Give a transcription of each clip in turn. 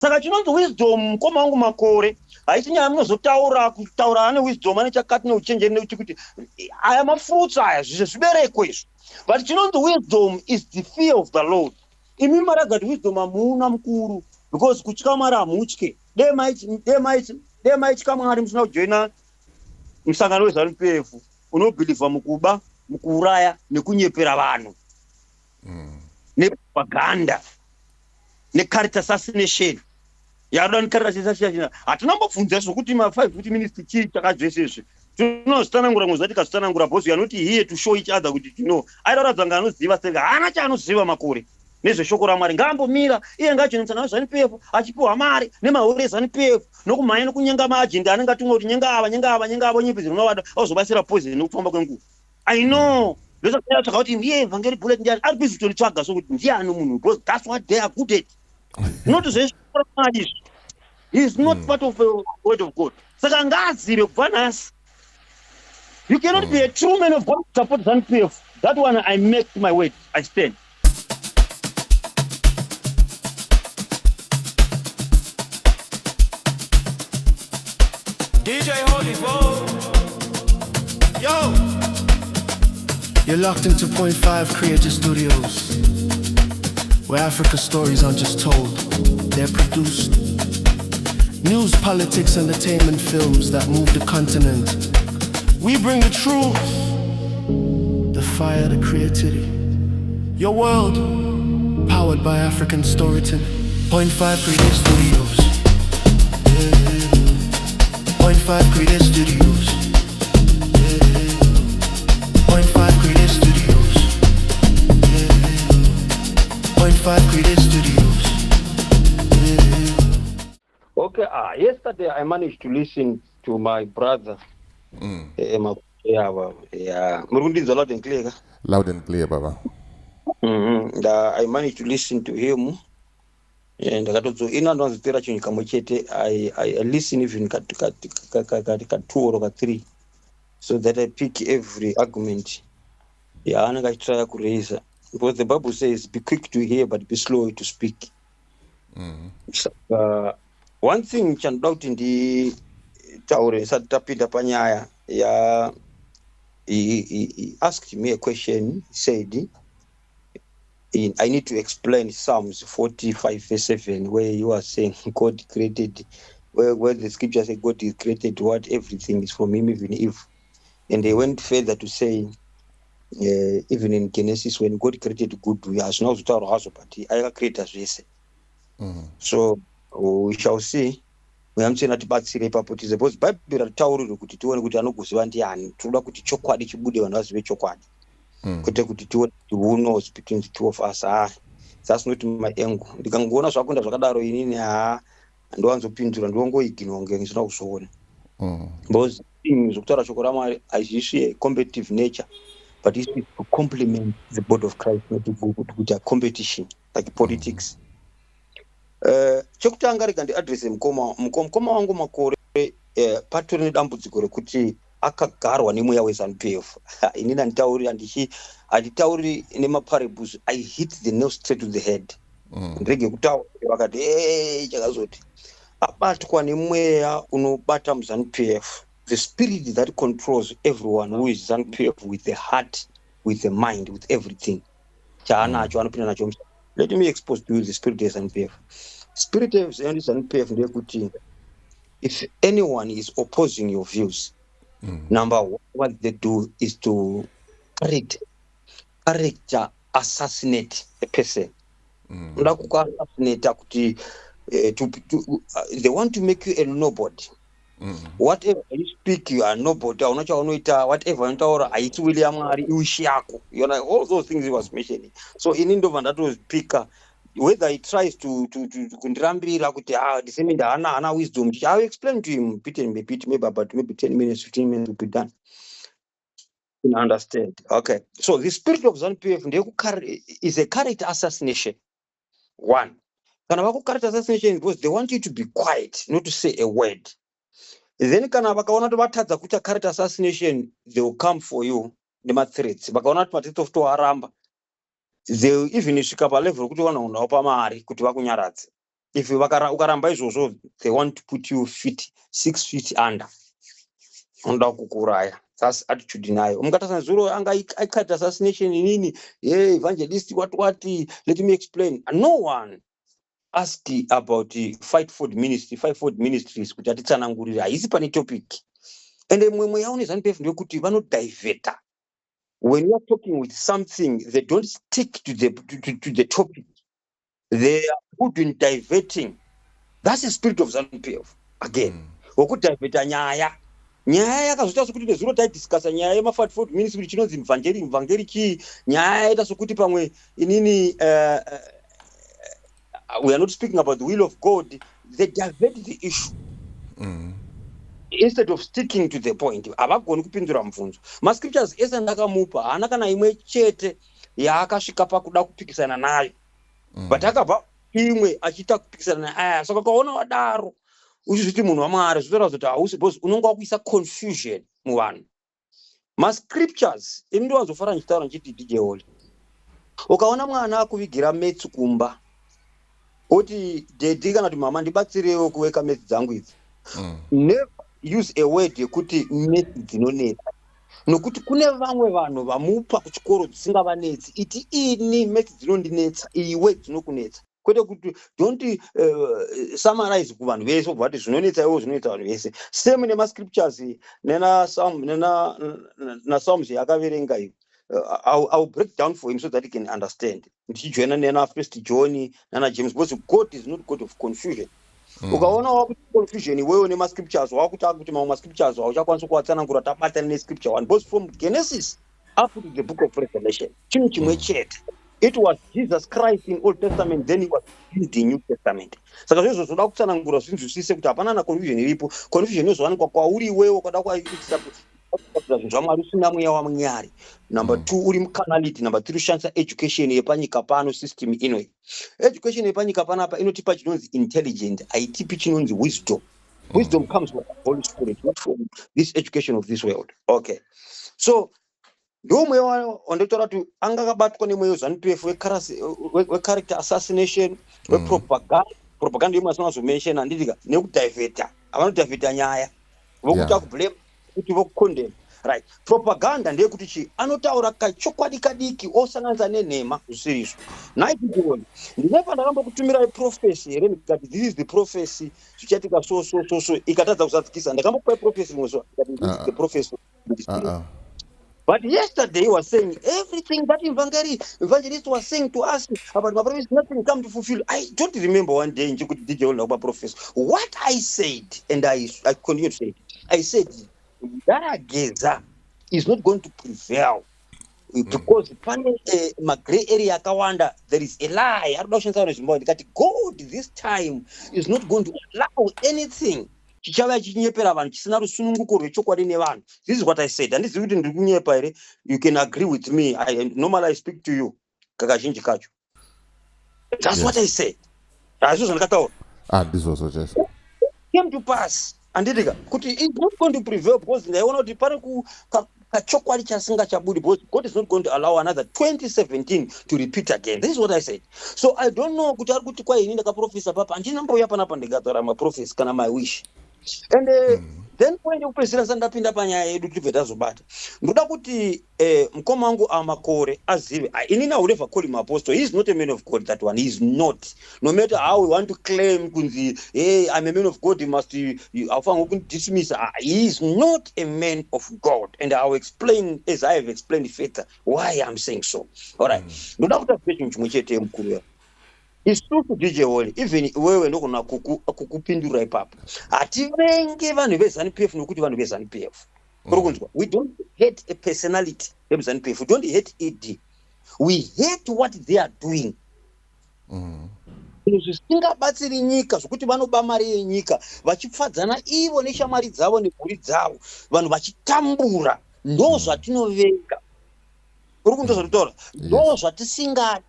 Saka chinonzi wisdom mukoma wangu Makore haisi nyaya kutaura ane wisdom ane chakati neuchenjeri nekuti aya mafruits aya zvibereko izvo. But chinonzi wisdom is the fear of the Lord. Imi maragati wisdom hamuna mukuru because kutya Mwari hamutye. Dei maitya Mwari musina kujoina musangano weZANU-PF unobhilivha mukuba, mukuuraya nekunyepera vanhu nepropaganda necharacter assassination. Yakuda necharacter assassination hatina mbobvunza zvokuti ma5 minutes chii chakadzvese izvi. Tinozvitanangura ngozati kazvitanangura because we are not here to show each other kuti aitoratidza nga anoziva sega haana chaanoziva Makore nezveshoko raMwari. Ngambomira iye ngajoinisana neZANU-PF achipiwa mari nemahori eZANU-PF nokumhanya nekunyenga maajenda anenge atumwa kuti nyenga ava nyepedzi rinovada auzobatsira poison nekufamba kwenguva. I know ndosatsvaka kuti ndiye Evangelist bullet ndiani ari busy kutonitsvaga sokuti ndiani munhu because that's what they are good at. Not zveshoko raMwari izvi. He is not part of the word of God. Saka ngaazive kubva nhasi. You cannot be a true man of God to support ZANU-PF. That one I make my word. I stand. DJ Holy Vogue. Yo. You're locked into Point 5 Creative Studios, where Africa stories aren't just told, they're produced. News, politics, entertainment films that move the continent. We bring the truth, the fire, the creativity. Your world, powered by African storytelling. Point 5 Creative Studios. Point 5 Creative Studios. Point 5 Creative Studios. Point 5 Creative Studios. Okay, yesterday I managed to listen to my brother. Murundinza loud and clear. Loud and clear, Baba. I managed to listen to him. And I listen even kat 2 or 3 so that I pick every argument. I try to raise because the Bible says be quick to hear but be slow to speak. One thing can doubt in the tower Satapita Panyaya. He asked me a question. He said, I need to explain Psalms 45 verse 7, where you are saying God created, where the scripture says God is created what everything is from him, even if. And they went further to say, even in Genesis, when God created good, we are now to our but I create as we say. So we shall see. We am saying that batsire ipapo tize because Bible tauriro kuti tione kuti anokuziva ndiani. Tinoda kuti chokwadi chibude vanhu vazive chokwadi. Kuti tione who knows between the two of us. That's not my angle. Ndikangoona zvakunda zvakadaro inini ndowanzopindura ndongoignore ngisina kuzoona. Because zvokutaura shoko raMwari hazvisi competitive nature, but it's to complement the body of Christ, not to go to a competition like politics. Chokutanga rikandi address mukoma wangu Makore patori nedambudziko rekuti akagarwa nemweya weZANU-PF. Inini handitauri nemaparables. I hit the nail straight to the head. Ndege kutaura vakati chakazoti abatwa nemweya unobata muZANU-PF, the spirit that controls everyone who is ZANU-PF, with the heart, with the mind, with everything. Let me expose to you the spirit of ZANU-PF. Spirit of ZANU-PF, if anyone is opposing your views, number one, what they do is to character assassinate a person. They want to make you a nobody. Whatever you speak, you are nobody. Whatever you William, you know, all those things he was mentioning. So in Indovan, that was speaker. Whether he tries to kundirambira kuti disemenda hana wisdom, I will explain to him bit maybe about maybe 10 minutes, 15 minutes will be done. You understand? Okay. So the spirit of ZANU-PF is a character assassination. One. Character assassination because they want you to be quiet, not to say a word. Then kana vakaona tovatadza kuita character assassination, they will come for you nemathreats. Vakaona kuti matete of toaramba, they will even svika palevel kuti vanoundawo pamari kuti vakunyaradze. if ukaramba izvozvo, they want to put you 6 feet under. Unoda kukuraya. That's attitude nayo. Mukatarisana zuro anga aikata assassination nini, hey evangelist what, let me explain. No one asked about the fivefold ministries kuti atitsanangurire. Haisi pane topic. And mwe yaone ZANU-PF ndekuti vanodiveta. When you are talking with something, they don't stick to the topic. They are good in diverting. That's the spirit of ZANU-PF. Again, wokudiveta nyaya yakazoita sokuti nezuro taidiscassa nyaya yema44 ministry chinonzi mvangeri chii, nyaya yaita sokuti pamwe inini we are not speaking about the will of God. They divert the issue. Instead of sticking to the point, havagoni kupindura mubvunzo. Mascriptures ese ndakamupa haana kana imwe chete yaakasvika pakuda kupikisana nayo, but akabva imwe achiita kupikisana nayo. Saka ukaona wadaro uchizviti munhu waMwari, zvinotaura kuti hausi, because unenge wakuisa confusion muvanhu. Mascriptures ini ndiwanzofara ndichitaura ndichiti DJ Holly, ukaona mwana akuvigira metsi kumba oti dedi kana kuti mama ndibatsirewo kuweka metsi dzangu idzi, never use a word yekuti metsi dzinonetsa, nokuti kune vamwe vanhu vamupa kuchikoro dzisingavanetsi, iti ini metsi dzinondinetsa, iwe dzinokunetsa. Kwete kuti don't summarize kuvanhu vese kuti zvinonetsa iwo zvinonetsa vanhu vese. Same nemascriptures nena Psalms yakaverenga iyo. I'll break down for him so that he can understand. Ndichijoina nena First John nana James, because God is not God of confusion. Ukaona wakuti confusion iwewe nemascriptures wakuta kuti mamwe mascriptures auchakwanisa kuwatsanangura tabatana nescripture one, because from Genesis up to the book of Revelation chinhu chimwe chete. It was Jesus Christ in Old Testament, then he was in New Testament. Saka zvizvo zvoda kutsanangura zvinzwisise kuti hapana na confusion iripo. Confusion inozowanikwa kwauri iwewe kada kwaitisa zvinhu zvaMwari usina mweya waMwari. Number 2 uri mukanality. Number 3 ushandisa education yepanyika pano, system inoyi. Education yepanyika panapa inotipa chinonzi intelligent, haitipi chinonzi wisdom. Wisdom comes from the Holy Spirit, not from this education of this world. Okay. So ndomwe wandotaura kuti anga akabatwa nemweyo ZANU-PF we-character assassination, we-propaganda yomwe asingazomention handitika, nekudiveta. Avanodiveta nyaya vokuti akublame kuti vokukondema. Right. Propaganda ndeyekuti chi anotaura kachokwadi kadiki osanganisa nenhema zvisizvo. Naitikuoni ndinepa ndakambokutumirai prophecy here ndikati this is the prophecy zvichatika so ikatadza kusadzikisa. Ndakambokupai prophecy rimwe zuva ndikati this is the prophecy. But yesterday he was saying everything that evangelist was saying to us about my promise, nothing come to fulfill. I don't remember one day in DJ about prophecy. What I said, and I continue to say it, I said that Geza is not going to prevail because my gray area Kawanda, there is a lie. God this time is not going to allow anything. This is what I said, and this is you can agree with me. Normally I speak to you. That's what I said. This was just came to pass. And it's not going to prevail because they want to God is not going to allow another 2017 to repeat again. This is what I said. So I don't know my wish. And then when you president ndapinda panyaya yedu tibveta zobata ndoda kuti mukoma wangu amakore azive inini I would never call him apostle. He is not a man of God. That one, he is not. No matter how we want to claim kunzi hey I'm a man of God, he must dismiss. He is not a man of God, and I will explain as I have explained further why I'm saying so. All right. Ndoda kuti apeshe chimwe chete mukuru. It's true to DJ Holly, even wewe ndokona kukupindura ipapo. Hativenge vanhu veZANU-PF nokuti vanhu veZANU-PF. We don't hate a personality veZANU-PF. We don't hate ED. We hate what they are doing. Zvisingabatsiri nyika zvokuti vanoba mari yenyika vachipfadzana ivo neshamari dzavo nemhuri dzavo, vanhu vachitambura, ndo zvatinovenga. Uri kundozvitaura, ndo zvatisingade.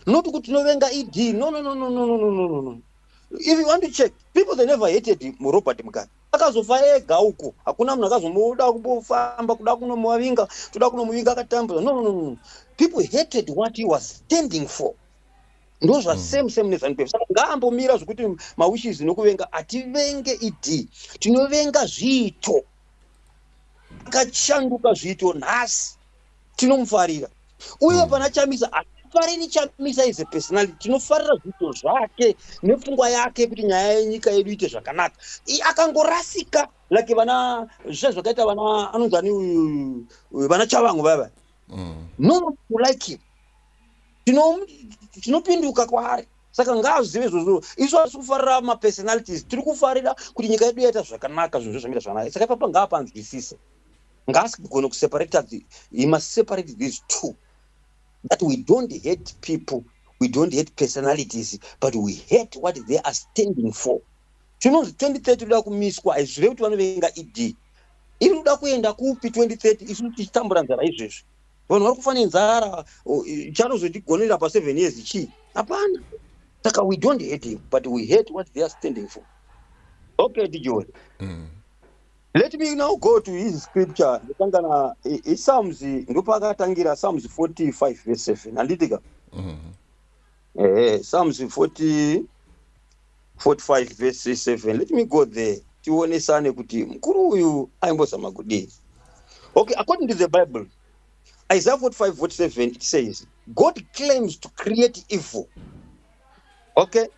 Not kuti tinovenga ED. No. If you want to check, people they never hated Robert Mugabe. Akazofa ega uko. Hakuna munhu akazomuda kubofamba kuda kunomuvinga, kuda kunomuvinga akatambura. No. People hated what he was standing for. ndozva same nezanupef. Saka ngaambomira zvokuti mawishes nokuvenga ativenge id, tinovenga zviito. Akashanduka zviito nhasi tinomufarira, uye pana Chamisa hatifariri Chamisa is a personality, tinofarira zviito zvake nepfungwa yake kuti nyaya yenyika yedu ite zvakanaka. Akangorasika like vana zvakaita vana anonzani uyu vana Chavangu baba, no to like him, tinopinduka kwaari. Saka ngaazive izvozvo. Isu hatisi kufarira mapersonalities, tiri kufarira kuti nyika yedu yaita zvakanaka, zvinhu zvamira zvakanaka. Saka ipapa ngaapanzwisise, ngaasingone kuseparate. He must separate these two, that we don't hate people, we don't hate personalities, but we hate what they are standing for. Chinonzi 2030 toda kumiswa, haizvirevi kuti vanovenga id. Iri kuda kuenda kupi 2030 isu tichitambura nzara izvezvi? Vanhu vari kufa nenzara, chanozotigonera pa 7 years chii? Hapana. Saka we don't hate him, but we hate what they are standing for. Okay, Dijon. Let me now go to his scripture. Psalms, ndopakatangira Psalms 45 verse 7. Anditika? Psalms 45 verse 7. Let me go there. Tionesane kuti mkuru uyu aimbozama kudini. Okay, according to the Bible, Isaiah 45 verse 7, it says, God claims to create evil. Okay?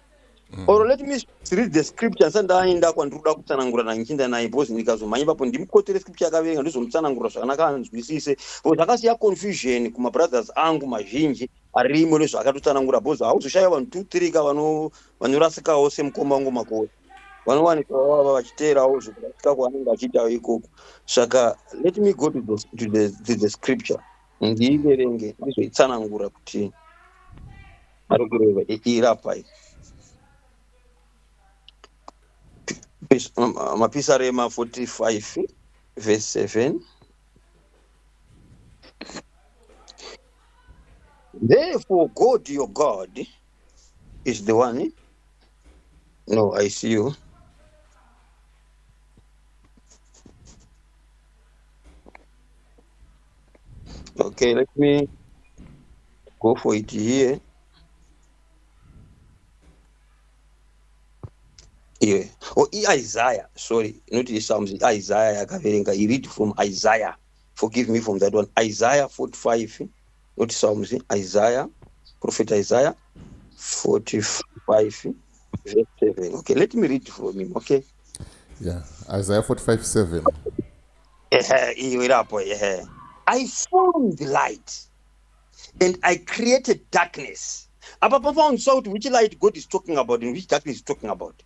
Or let me read the scripture sandaenda kwandiruda kutsanangura nanchinda naye because ndikazomhanya papo ndimukotere scripture yakaverenga ndizomutsanangura zvakanaka anzwisise. Because zvakasiya confusion kuma brothers angu mazhinji arimo nezvaakatotsanangura because hauzoshaya vanhu 2-3 ka vanorasikawo semukoma wangu makore. Vanowanika vachiteerawo zvokurasika kwaanenge achiitawo ikoko. Saka let me go to the scripture. Ndiiverenge ndizoitsanangura kuti ari kureva irapa iyi. Mapisarema 45 verse 7. Therefore God your God is the one. No, I see you. Okay, let me go for it here. Yeah. Oh, Isaiah. Sorry, not Psalms. Isaiah. I read from Isaiah. Forgive me from that one. Isaiah 45, not Psalms. Isaiah, Prophet Isaiah 45, verse 7. Okay, let me read from him. Okay. Yeah, Isaiah 45, 7. I formed the light, and I created darkness. Papa found out which light God is talking about and which darkness is talking about.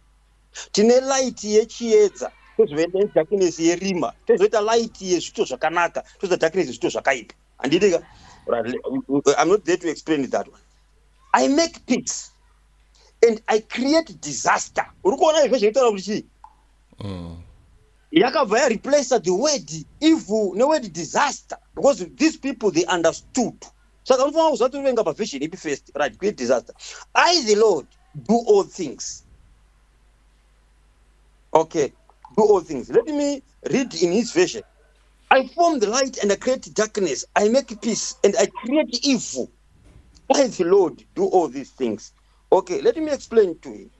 Tine light yechiedza, tozoita darkness yerima, tozoita light yezvito zvakanaka, tozoita darkness yezvito zvakaipa. Andidika? I'm not there to explain that one. I make peace and I create disaster. Uri kuona izvo zvinotaura kuti chii? Yakabva replace the word evil neword disaster, because these people they understood. Saka unofanira kuziva kuti unovenga pavision ipi first, right? Create disaster. I the Lord do all things. Okay, do all things. Let me read in his version. I form the light and I create darkness. I make peace and I create evil. I the Lord do all these things. Okay, let me explain to you.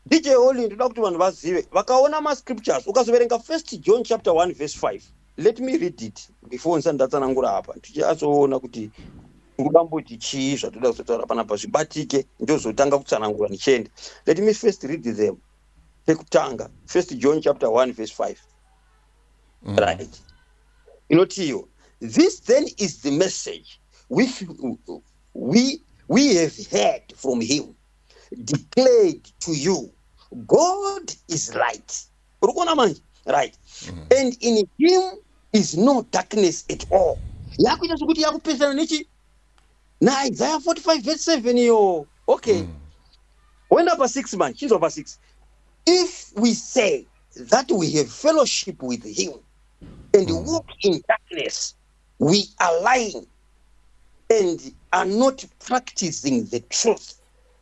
DJ Oli ndoda kuti vanhu vazive vakaona mascriptures ukazoverenga 1 John chapter 1 verse 5. Let me read it before nsandatsanangura apa tichazoona kuti ngudamboti chii zvatoda kuzotaura panapa zvibatike ndozotanga kutsanangura nichende. Let me first read them. Tekutanga 1 John chapter 1 verse 5. Right. Inotiyo, this then is the message which we have heard from him, declared to you. God is light. Right. And in him is no darkness at all. Yakuita sokuti yakupesana nechi na Isaiah 45 verse 7 yo. Okay. When up 6 man, she's over 6. If we say that we have fellowship with him and walk in darkness, we are lying and are not practicing the truth.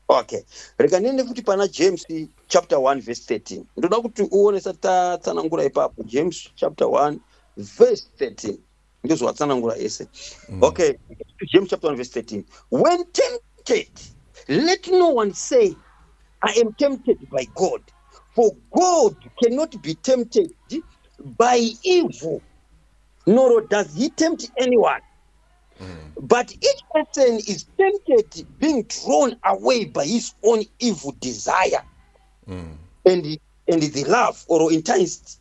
Okay. Rekanende futi pana James chapter 1 verse 13. Ndoda kuti uone satsanangura ipapo. James chapter 1 verse 13. Ndozo watsanangura ese. Okay. James chapter 1 verse 13. When tempted, let no one say, I am tempted by God. For God cannot be tempted by evil, nor does he tempt anyone. But each person is tempted, being drawn away by his own evil desire and the love or enticed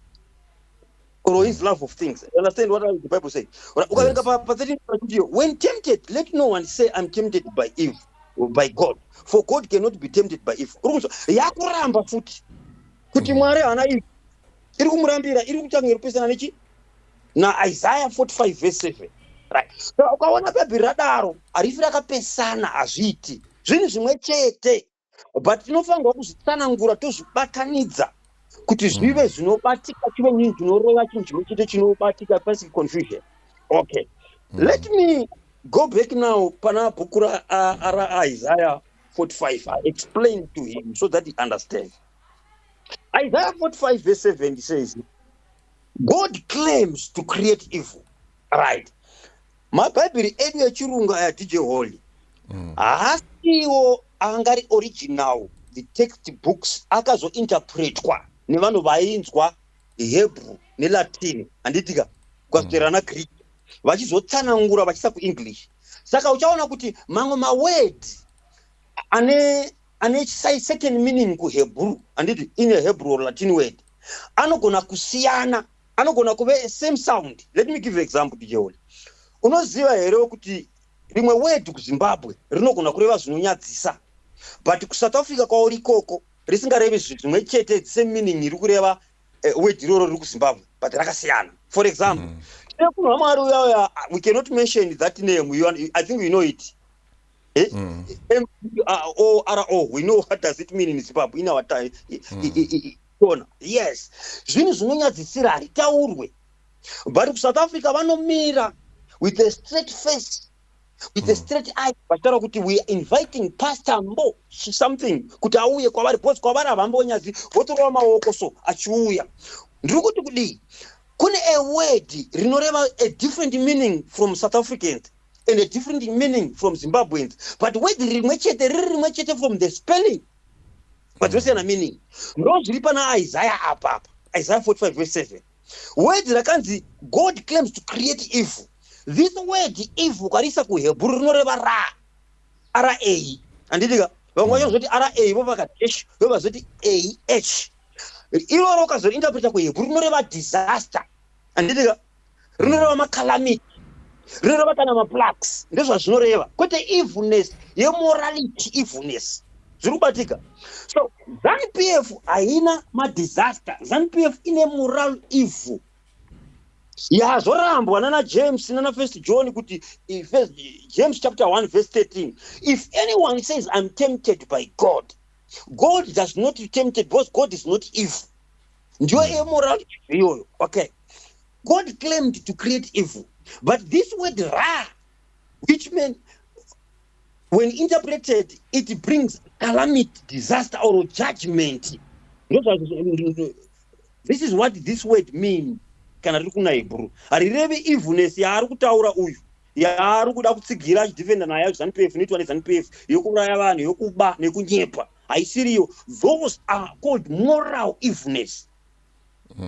or his love of things. Understand what the Bible says? Yes. When tempted, let no one say, I'm tempted by evil or by God. For God cannot be tempted by evil. Yakuramba futi. Kuti mwari ana evil. Iri kumurambira, iri kutanga iri kupesana nechi? Na Isaiah 45 verse 7. Right. So ukaona bhabhiri radaro, harifi rakapesana hazviiti. Zvinhu zvimwe chete. But tinofanirwa kuzvitsanangura tozvibatanidza kuti zvive zvinobatika, chive nyingi zvinoreva chinhu chimwe chete chinobatika, pasik confusion. Okay. Let me go back now pana bhuku Isaiah 45. I explain to him so that he understands. Isaiah 45 verse 7 says, God claims to create evil. Right. Mabhaibheri edu echirungu aya DJ Holy. Haasiwo angari original. The textbooks akazointerpretwa nevanhu vainzwa Hebrew neLatin handitika kwazopera Greek vachizotsanangura vachisa kuEnglish. Saka uchaona kuti mamwe maword ane second meaning kuHebrew handiti in a Hebrew or Latin word anogona kusiyana, anogona kuve same sound. Let me give you an example DJ Holy. Unoziva here kuti rimwe word kuZimbabwe rinogona kureva zvinonyadzisa, but kuSouth Africa kwauri ikoko risingarevi zvimwe chete, the same meaning iri kureva word iroro riri kuZimbabwe, but rakasiyana. For example, we cannot mention that name. I think we know it. M-O-R-O. We know what does it mean in Zimbabwe in our time. Yes. Zvinhu zvinonyadzisira haritaurwe. But kuSouth Africa vanomira with a straight face, with a straight eye. Vachitaura kuti we are inviting Pastor Mbo something kuti auye kwavari, because kwavari havambonyadzi votorova maoko so achiuya. Ndiri kuti kudii? Kune a word rinoreva a different meaning from South Africans and a different meaning from Zimbabweans, but word rimwe chete from the spelling, but zvosiyana meaning. Ndo zviri pana Isaiah apa, Isaiah 45 verse 7. Word rakanzi God claims to create evil. This word evil karisa kuHebrew rinoreva ra handitika vamwe vachozoti ra vovakadash vovazoti ah. Iroro kazointerpreta kuHebrew rinoreva disaster handitika rinoreva macalamity, rinoreva kana maplagues, ndezvazvinoreva, kwete evilness yemorality, evilness zviri kubatika. So ZANU-PF haina madisaster, ZANU-PF ine moral evil yazvorambwa nana James nana First John kuti James chapter 1 verse 13, if anyone says I'm tempted by God, God does not be tempted because God is not evil. Ndiyo immoral iyoyo. Okay. God claimed to create evil, but this word ra, which meant when interpreted it brings calamity, disaster or judgment. This is what this word means. Kana riri kuna Hebrew harirevi evilness yaari kutaura uyu, yaari kuda kutsigira achidhifenda nayo ZANU-PF inoitwa neZANU-PF yokuuraya vanhu, yokuba nekunyepa, haisiriyo. Those are called moral evilness.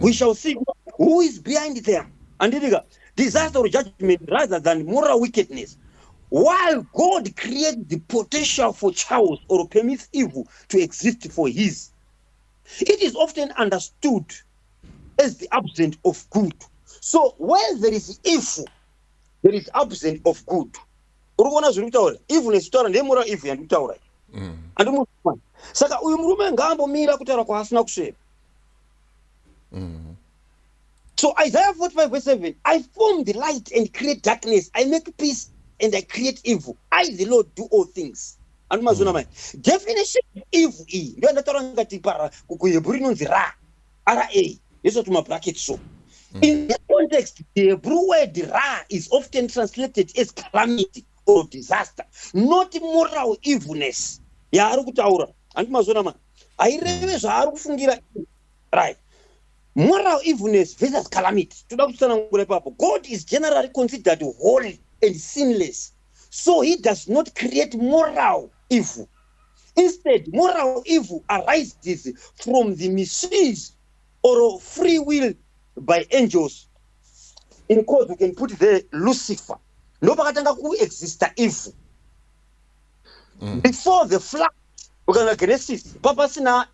We shall see who is behind them. Anditika disaster or judgment rather than moral wickedness. While God creates the potential for chaos or permits evil to exist for his, it is often understood as the absence of good. So where there is evil, there is absence of good. Urikuona zviri kutaura evilness, kutaura ndemoral evil yandikutaura. Andimutswa. Saka uyu murume ngaambomira kutaura kwaasina kusvera. So Isaiah 45 verse 7, I form the light and create darkness. I make peace and I create evil. I, the Lord, do all things. And definition of evil is, ndio ndataura ngati para kuHebrew inonzi ra, ra. Yeso tuma bracket so. In that context, the Hebrew word ra is often translated as calamity or disaster, not moral evilness. Yaari kutaura. Andimazona man. Aireve zvaari kufungira. Right. Moral evilness versus calamity. God is generally considered holy and sinless, so he does not create moral evil. Instead, moral evil arises from the misuse or free will by angels. In quote, we can put there Lucifer. No pakatanga ku exista evil. Before the flood, ukanga Genesis, papa sina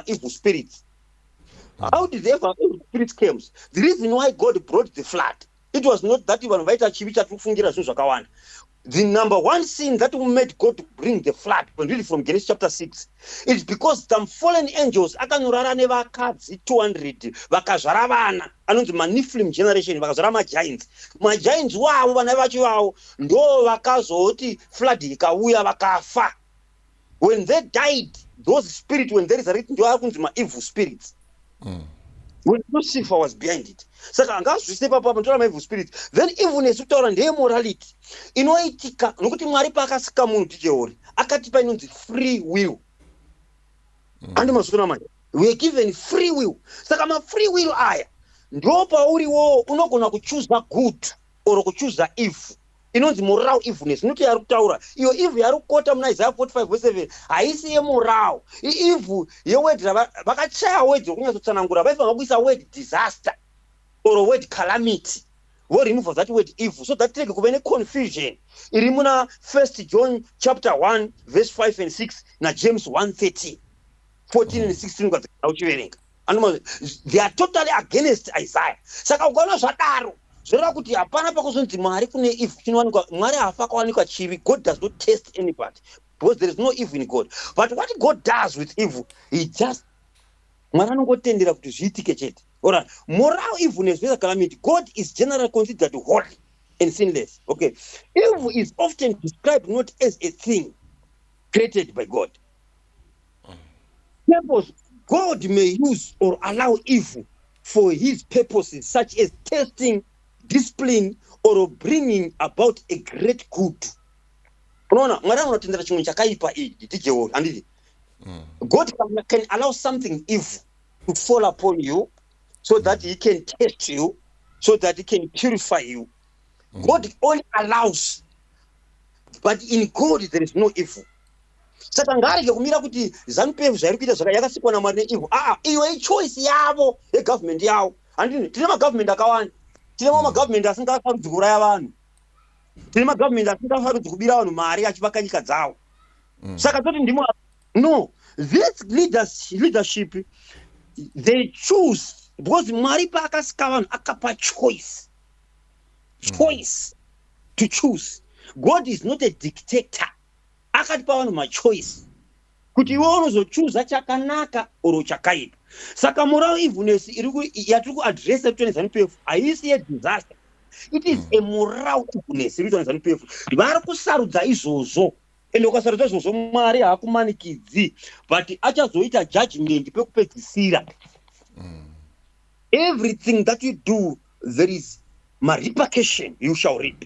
evil spirits. How did the evil spirits came? The reason why God brought the flood, it was not that even vaita chivicha tufungira zvinhu zvakawanda. The number one sin that made God to bring the flood, really from Genesis chapter 6, is because some fallen angels akanorara nevakadzi 200 vakazvara vana anonzi maniphilim generation vakazvara magiants. Magiants wavo vana vacho vavo ndo vakazoti flood ikauya vakafa. When they died, those spirits, when they resurrected, ndo akunzi ma-evil spirits. When Lucifer was behind it. Saka angazvise papa pantora ma-evil spirits. Then evilness utaura ndeyemorality inoitika nokuti Mwari paakasika munhu tijeori akatipa inonzi free will. Andi mazona manje, we are given free will. Saka ma-free will aya ndo pauriwo unogona kuchuza good or kuchuza evil. Inonzi moral evilness. Noti yari kutaura iyo evil yari kukota muna Isaiah 45:7 haisi yemoral. Evil yeword vakachaya word yokunyatotsanangura vaifanga kuisa word disaster or word calamity. We remove that word evil so that take kuve confusion. Iri muna 1 John chapter 1 verse 5 and 6 na James 1:13, 14 and 16 uchiverenga. They are totally against Isaiah. Saka ukaona zvadaro zvoreva kuti hapana pakuzonzi Mwari kune evil chinowanikwa. Mwari hafa kawanikwa chivi. God does not test anybody because there is no evil in God. But what God does with evil, he just Mwari anongotendera kuti zviitike chete. Alright, moral evilness with a calamity. God is generally considered holy and sinless. Okay, evil is often described not as a thing created by God. Purpose, God may use or allow evil for his purposes, such as testing, discipline, or bringing about a great good. Unaona, Mwari anotendera chinhu chakaipa ichi tijeori handiti. God can allow something evil to fall upon you so that he can test you, so that he can purify you. God only allows, but in God there is no evil. Saka ngarege kumira kuti ZANU-PF zvairi kuita zvakayasikwa naMwari neevil. Iyo ichoice yavo yegovernment yavo. Handini, tine magovernment akawanda. Tine magovernment asingafaniri kuuraya vanhu. Tine magovernment asingafaniri kubira vanhu mari achivaka nyika dzavo. Saka toti ndimo. No, this leadership, they choose because Mwari paakasika vanhu akapa choice to choose. God is not a dictator. Akatipa vanhu machoice kuti iwe unozochuza chakanaka or chakaipa. Saka moral evilness yatiri kuadresa kuti ZANU-PF haisi yedisaster. It is a moral evilness iri kuti ZANU-PF vari kusarudza izvozvo. Ende ukasarudza izvozvo Mwari haakumanikidzi but achazoita judgment pekupedzisira. Everything that you do, there is my repercussion you shall reap.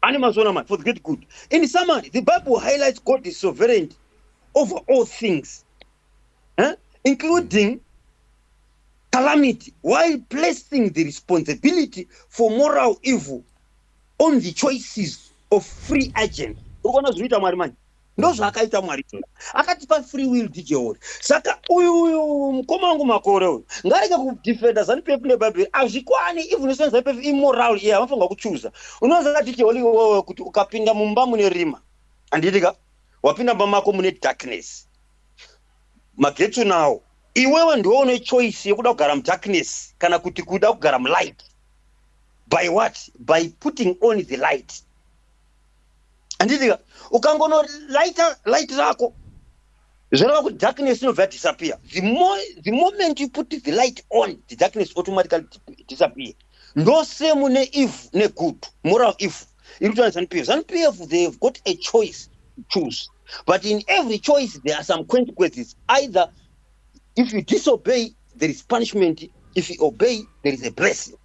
For the great good. In summary, the Bible highlights God is sovereign over all things, including calamity, while placing the responsibility for moral evil on the choices of free agents. Ndo zvakaita Mwari akatipa free will tijeori. Saka uyu mukoma wangu makore uyu ngareke kudefenda ZANU-PF neBhayibheri hazvikwani. Even ZANU-PF immoral iye havafanira kuchuza. Unoziva tijeori wewe kuti ukapinda mumba mune rima handitika wapinda mumba mako mune darkness magetsi nawo iwewe ndiwe une choice yekuda kugara mudarkness kana kuti kuda kugara mulight. By what? By putting on the light. Handitika ukangono light rako zvoreva kuti darkness inobva disappear. The moment you put the light on, the darkness automatically disappear. Ndo same ne-evil ne-good, moral evil. ZANU-PF, they've got a choice to choose. But in every choice, there are some consequences. Either if you disobey, there is punishment. If you obey, there is a blessing.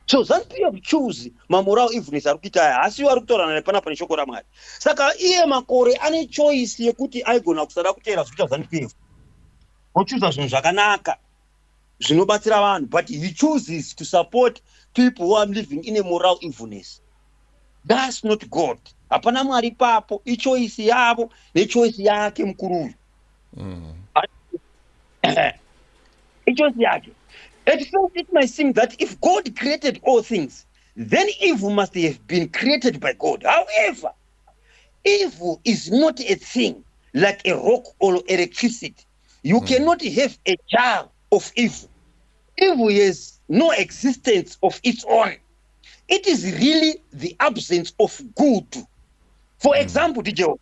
So ZANU-PF choose moral evilness arukita asi wari kutora napana pane shoko raMwari. Saka iye makore ane choice yekuti aigona kusada kutera zvikuita ZANU-PF. Ochuza zvinhu zvakanaka zvinobatsira vanhu, but he chooses to support people who are living in a moral evilness. That's not God. Hapana mwari papo, ichoice yavo, nechoice yake mkuru. Ichoice yake. At first it might seem that if God created all things, then evil must have been created by God. However, evil is not a thing like a rock or electricity. You cannot have a jar of evil. Evil has no existence of its own. It is really the absence of good. For example, DJ,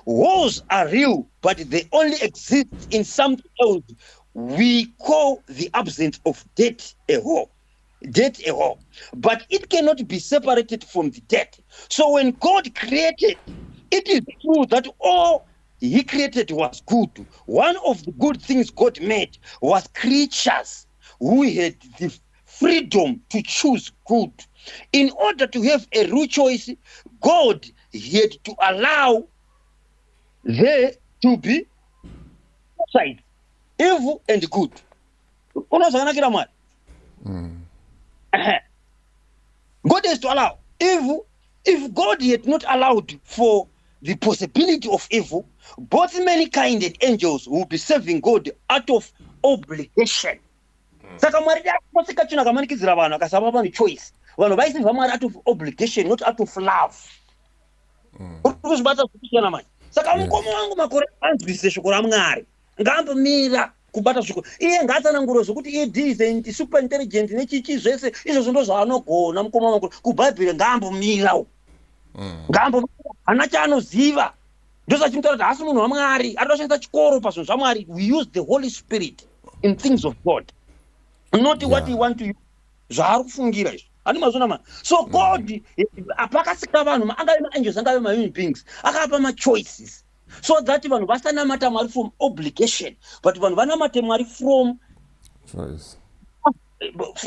wars are real, but they only exist in something else. We call the absence of death a war. Death a war. But it cannot be separated from the death. So when God created, it is true that all he created was good. One of the good things God made was creatures who had the freedom to choose good. In order to have a real choice, God had to allow there to be two sides, evil and good. Unazanakira mali. God has to allow evil. If God had not allowed for the possibility of evil, both mankind and angels will be serving God out of obligation. Saka mwari akapota chino akamanikizira vanhu akasava vanhu choice. Vanhu vaisirwa mwari out of obligation, not out of love. Urikuzvibata zvikusiyana manje. Saka mukoma wangu makore anzwisise shoko raMwari. Ngambomira kubata zviko. Iye ngaatsanangure zvokuti iye decent, super intelligent nechichi zvese izvo ndo zvaanogona mukoma wangu. KuBhaibheri ngambomira. Ngambomira hana chaanoziva. Ndozvachimutaura kuti hasi munhu waMwari, atoshandisa chikoro pazvinhu zvaMwari. We use the Holy Spirit in things of God. Not what you want to use. Zvaari kufungira izvo. Ani mazona man. So God apakasika vanhu angave maangels angave human beings akapa choices so that vanhu vasanamata Mwari from obligation but vanhu vanamate Mwari from choice,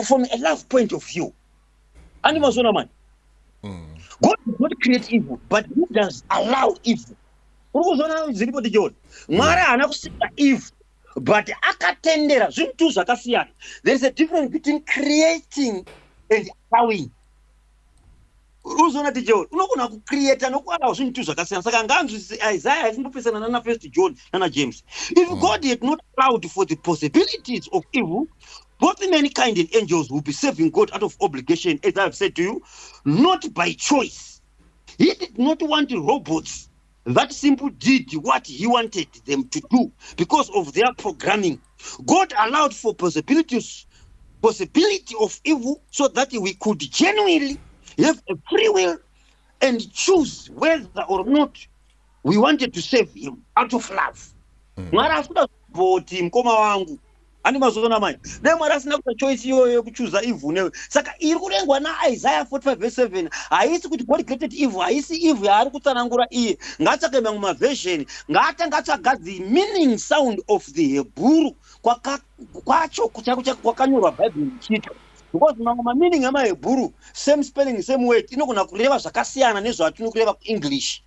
from a love point of view. Ani mazona man. God does not create evil but he does allow evil. Urikuzona zilipo dijoni. Mwari haana kusika evil but akatendera zvinhu zvakasiyana. There is a difference between creating and allowing. Uzona tiJohn unogona kucreate nokuallow zvinhu zvakasiyana. Saka nganzwisise Isaiah achimbopesana nana First John nana James. If God had not allowed for the possibilities of evil, both mankind and angels will be serving God out of obligation, as I have said to you, not by choice. He did not want robots that simply did what he wanted them to do because of their programming. God allowed for possibility of evil so that we could genuinely have a free will and choose whether or not we wanted to serve him out of love. Mwari asikuda kuti mukoma wangu ani mazona manje. Ne Mwari asina kuita choice iyoyo yekuchuza evil newe. Saka iri kurengwa na Isaiah 45:7 haisi kuti God created evil, haisi evil yaari kutsanangura iye. Ngatsake mamwe maversion ngatsagadzira meaning sound of the Hebrew kwacho kwakanyorwa Bible chito. Because mamwe meaning yamaHebrew same spelling same word inogona kureva zvakasiyana nezvatinokureva kuEnglish.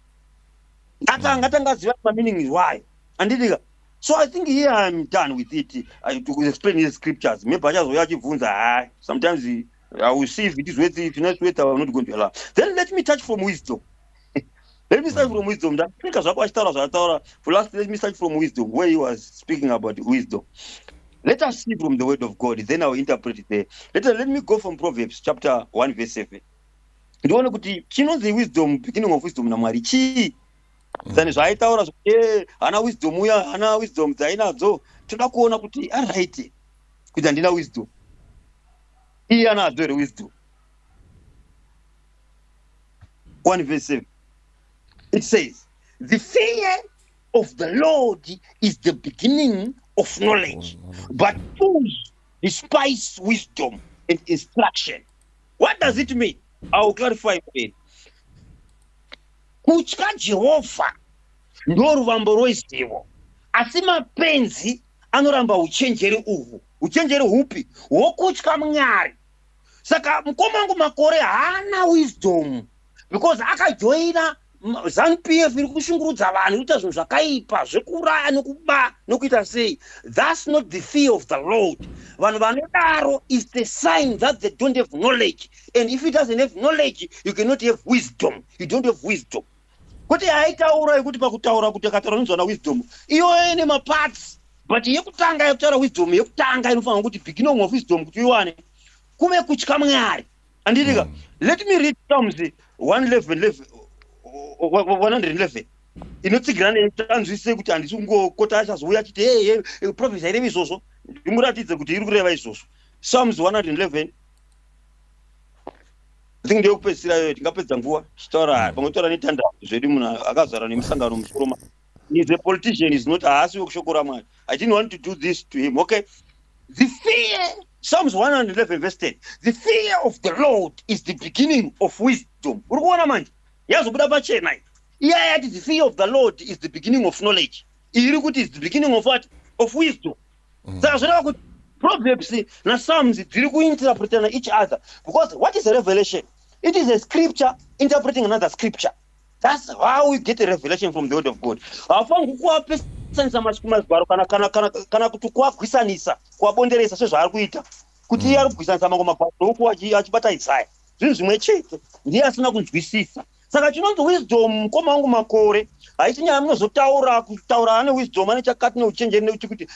Ngatangaziva meaning is why. Andidika. So I think here I'm done with it. To explain the scriptures. Maybe sometimes I will see if it is worth it. If not worth it, I'm not going to allow. Then let me touch from wisdom. Let me start from wisdom. For last, let me start from wisdom, where he was speaking about wisdom. Let us see from the word of God. Then I will interpret it there. Let me go from Proverbs chapter 1 verse 7. You want to know the wisdom, beginning of wisdom, Namarichi. Then zvaitaura kuti hana wisdom uya hana wisdom dzainadzo toda kuona kuti aright kuti handina wisdom iye anadzo here wisdom. 1 verse 7 it says, the fear of the Lord is the beginning of knowledge, but fools despise wisdom and instruction. What does it mean? I will clarify it. Kutya Jehovha ndoruvambo rwezivo, asi mapenzi anoramba uchenjeri uhwu. Uchenjeri hupi? Hwokutya Mwari. Saka mukoma wangu makore haana wisdom because akajoina ZANU-PF iri kushungurudza vanhu ikuita zvinhu zvakaipa zvekuraya nokuba nokuita sei. That's not the fear of the Lord. Vanhu vanodaro is the sign that they don't have knowledge, and if he doesn't have knowledge you cannot have wisdom. You don't have wisdom. Kuti aitaura ikuti pakutaura kuti akataura nzwana wisdom iyo ine maparts, but yekutanga yekutaura wisdom yekutanga inofanira kuti beginning of wisdom kuti iwane kuve kutya Mwari. Andidika, let me read Psalms 111 inotsigira netanzwise kuti handisi kungokota achazouya achiti hey profesa ireva izvozvo, ndimuratidze kuti iri kureva izvozvo. Psalms 111 I think ndeyekupedzisira iyoyo, tingapedza nguva tichitaura pamwe taura netandaudzo zvedu munhu akazara nemusangano musoro. He's a politician, is not haasi wekushoko raMwari. I didn't want to do this to him. Okay, the fear, Psalms 111 verse 10, the fear of the Lord is the beginning of wisdom. Uri kuona manje yazobuda pachena iya yati the fear of the Lord is the beginning of knowledge. Iri kuti is the beginning of what? Of wisdom. Saka zvoreva kuti Proverbs na Psalms dziri kuinterpretana each other, because what is a revelation? It is a scripture interpreting another scripture. That's how we get a revelation from the word of God. Hafangi kuwapesanisa masiku mazvaro kana kuti kuwagwisanisa kuwabonderesa sezvaari kuita kuti iye ari kugwisanisa mamwe magwaro uku achibata Isaya. Zvinhu zvimwe chete ndiye asina kunzwisisa. Saka chinonzi wisdom mukoma wangu Makore haisi nyaya kutaura ane wisdom ane chakati neuchenjeri neuti kuti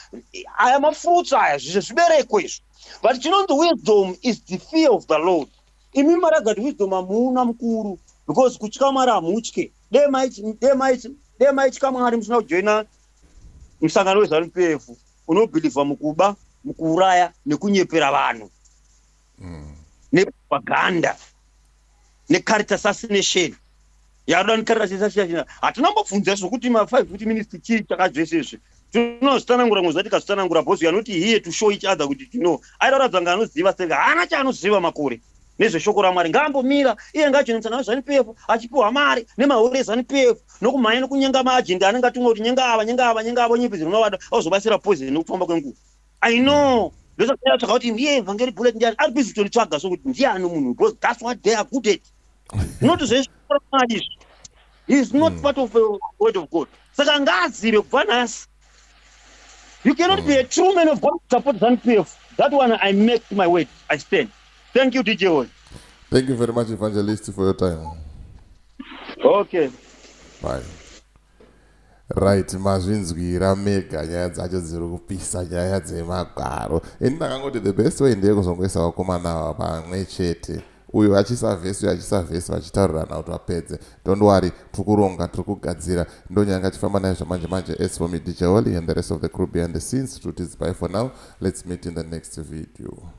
aya mafruits aya zvibereko izvo. But chinonzi wisdom is the fear of the Lord. Imi maraga kuti wisdom hamuna mukuru, because kutya Mwari hamutye. Dei maitya Mwari musina kujoina musangano weZANU-PF unobhilivha mukuba, mukuuraya nekunyepera vanhu, nepropaganda, necharacter assassination. Yaroda necharacter assassination. Hatina mbobvunza zvokuti ma5 minutes chii chakadzvese izvi. Tinozvitanangura muzati kazvitanangura, because we are not here to show each other kuti tino. Airoradza nga anoziva sega hana chaanoziva Makore nezveshoko raMwari. Ngambomira iye ngaachinotsana neZANU-PF achipiwa mari nemahore eZANU-PF nokumhanya nokunyenga maajenda anenge atumwa kuti nyenga ava nyepi dzinovada auzobatsira poison nekufamba kwenguva. I know. Ndosakutsvaka kuti ndiye Evangelist bullet ndiani ari busy kutonitsvaga sokuti ndiani munhu, because that's what they are good at. Not zveshoko raMwari izvi. He is not part of the word of God. Saka ngaazive kubva nhasi. You cannot be a true man of God to support ZANU-PF. That one I make my word. I stand. Thank you, DJ Wall. Thank you very much, Evangelist, for your time. Okay. Bye. Right, mazvinzwira mega nyaya dzacho dziri kupisa nyaya dzemagwaro. Ndakangoti the best way ndeyekuzongoisa vakomana ava pamwe chete, uyu achisa vhesi vachitaurirana kuti vapedze. Don't worry, tiri kuronga, tiri kugadzira, ndonyanga tifamba nayo zvamanje manje. As for me, DJ Wally, and the rest of the crew behind the scenes, truth is bye for now. Let's meet in the next video.